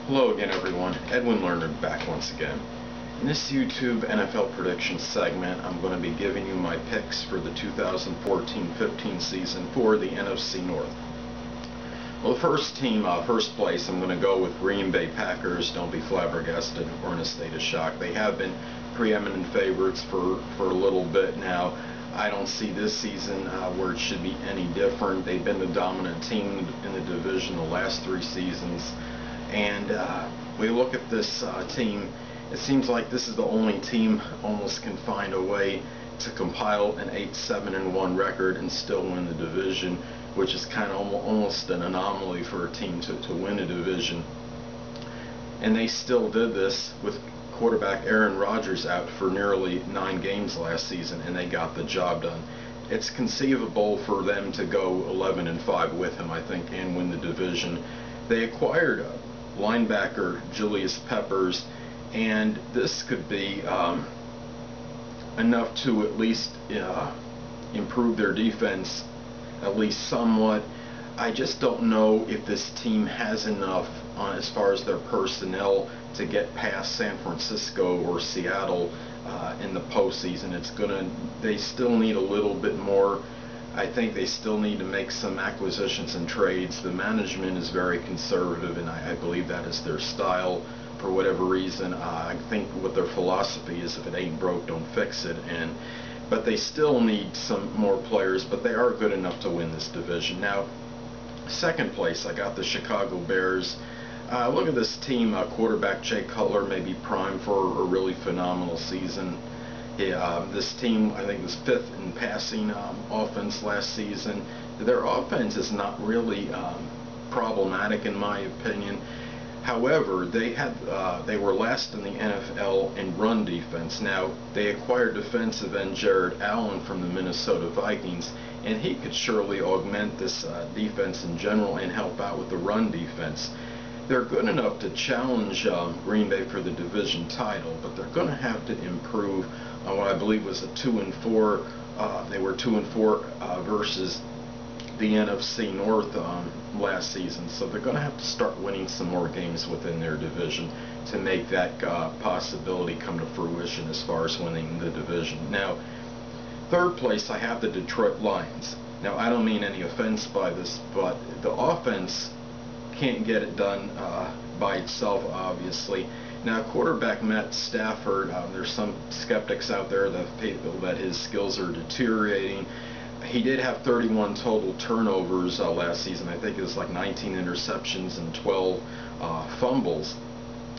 Hello again, everyone. Edwin Learnard back once again. In this YouTube NFL prediction segment, I'm going to be giving you my picks for the 2014-15 season for the NFC North. Well, the first team, first place, I'm going to go with Green Bay Packers. Don't be flabbergasted or in a state of shock. They have been preeminent favorites for a little bit now. I don't see this season where it should be any different. They've been the dominant team in the division the last 3 seasons. And we look at this team, it seems like this is the only team almost can find a way to compile an 8-7-1 record and still win the division, which is kind of almost an anomaly for a team to win a division. And they still did this with quarterback Aaron Rodgers out for nearly 9 games last season, and they got the job done. It's conceivable for them to go 11-5 with him, I think, and win the division. They acquired linebacker Julius Peppers, and this could be enough to at least improve their defense at least somewhat. I just don't know if this team has enough as far as their personnel to get past San Francisco or Seattle in the postseason. They still need a little bit more. I think they still need to make some acquisitions and trades. The management is very conservative, and I believe that is their style for whatever reason. I think what their philosophy is, if it ain't broke, don't fix it. But they still need some more players, but they are good enough to win this division. Now, second place, I got the Chicago Bears. Look at this team. Quarterback Jay Cutler may be primed for a really phenomenal season. This team, I think, was 5th in passing offense last season. Their offense is not really problematic in my opinion. However, they were last in the NFL in run defense. Now, they acquired defensive end Jared Allen from the Minnesota Vikings, and he could surely augment this defense in general and help out with the run defense. They're good enough to challenge Green Bay for the division title, but they're going to have to improve on what I believe was a 2-4. They were 2-4 versus the NFC North last season, so they're going to have to start winning some more games within their division to make that possibility come to fruition as far as winning the division. Now, third place, I have the Detroit Lions. Now, I don't mean any offense by this, but the offense can't get it done by itself, obviously. Now, quarterback Matt Stafford, there's some skeptics out there that feel that his skills are deteriorating. He did have 31 total turnovers last season. I think it was like 19 interceptions and 12 fumbles.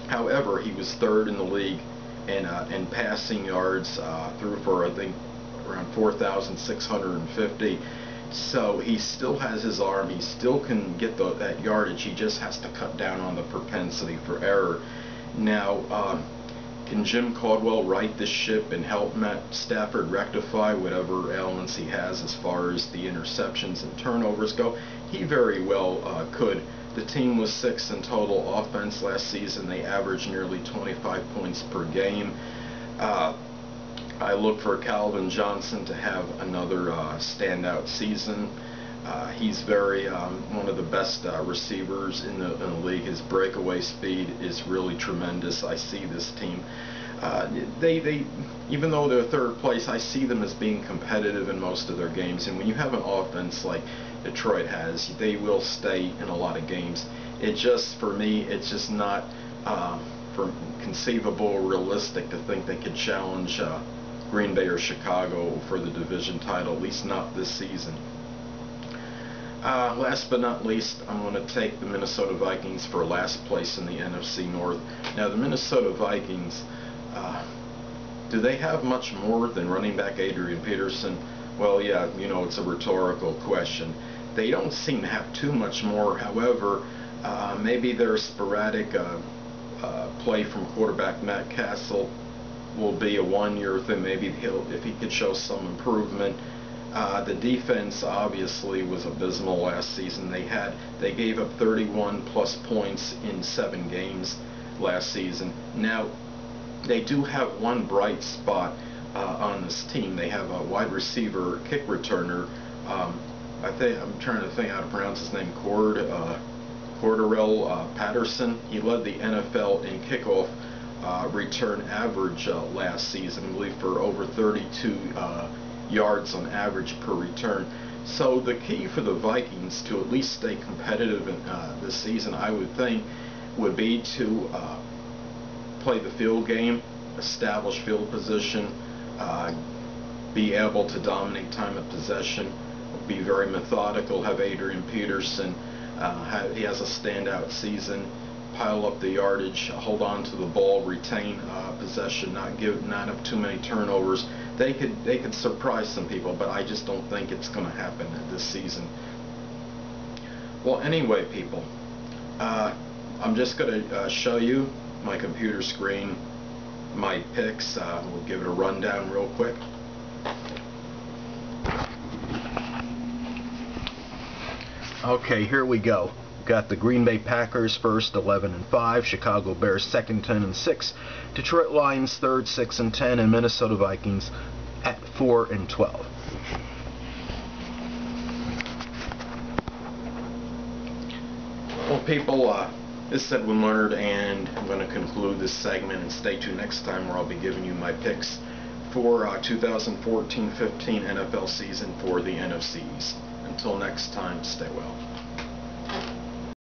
However, he was 3rd in the league in passing yards, threw for, I think, around 4,650. So he still has his arm. He still can get that yardage. He just has to cut down on the propensity for error. Now, can Jim Caldwell right this ship and help Matt Stafford rectify whatever ailments he has as far as the interceptions and turnovers go? He very well could. The team was 6th in total offense last season. They averaged nearly 25 points per game. I look for Calvin Johnson to have another standout season. He's one of the best receivers in the league. His breakaway speed is really tremendous. I see this team. Even though they're 3rd place, I see them as being competitive in most of their games. And when you have an offense like Detroit has, they will stay in a lot of games. For me, it's just not conceivable or realistic to think they could challenge Green Bay or Chicago for the division title, at least not this season. Last but not least, I'm going to take the Minnesota Vikings for last place in the NFC North. Now, the Minnesota Vikings, do they have much more than running back Adrian Peterson? Well, yeah, it's a rhetorical question. They don't seem to have too much more. However, maybe their sporadic play from quarterback Matt Castle will be a 1-year thing. Maybe if he could show some improvement. The defense obviously was abysmal last season. They gave up 31 plus points in 7 games last season. Now, they do have one bright spot on this team. They have a wide receiver, kick returner. I'm trying to think how to pronounce his name. Cordarrelle Patterson. He led the NFL in kickoff return average last season, I believe, for over 32 yards on average per return. So the key for the Vikings to at least stay competitive in, this season, I would think, would be to play the field game, establish field position, be able to dominate time of possession, be very methodical, have Adrian Peterson, he has a standout season, pile up the yardage, hold on to the ball, retain possession, not have too many turnovers. They could surprise some people, but I just don't think it's going to happen this season. Well, anyway, people, I'm just going to show you my computer screen, my picks. We'll give it a rundown real quick. Okay, here we go. Got the Green Bay Packers first, 11-5, Chicago Bears second, 10-6, Detroit Lions third, 6-10, and Minnesota Vikings at 4-12. Well, people, this is Edwin Learnard, and I'm going to conclude this segment, and stay tuned next time where I'll be giving you my picks for 2014-15 NFL season for the NFC East. Until next time, stay well.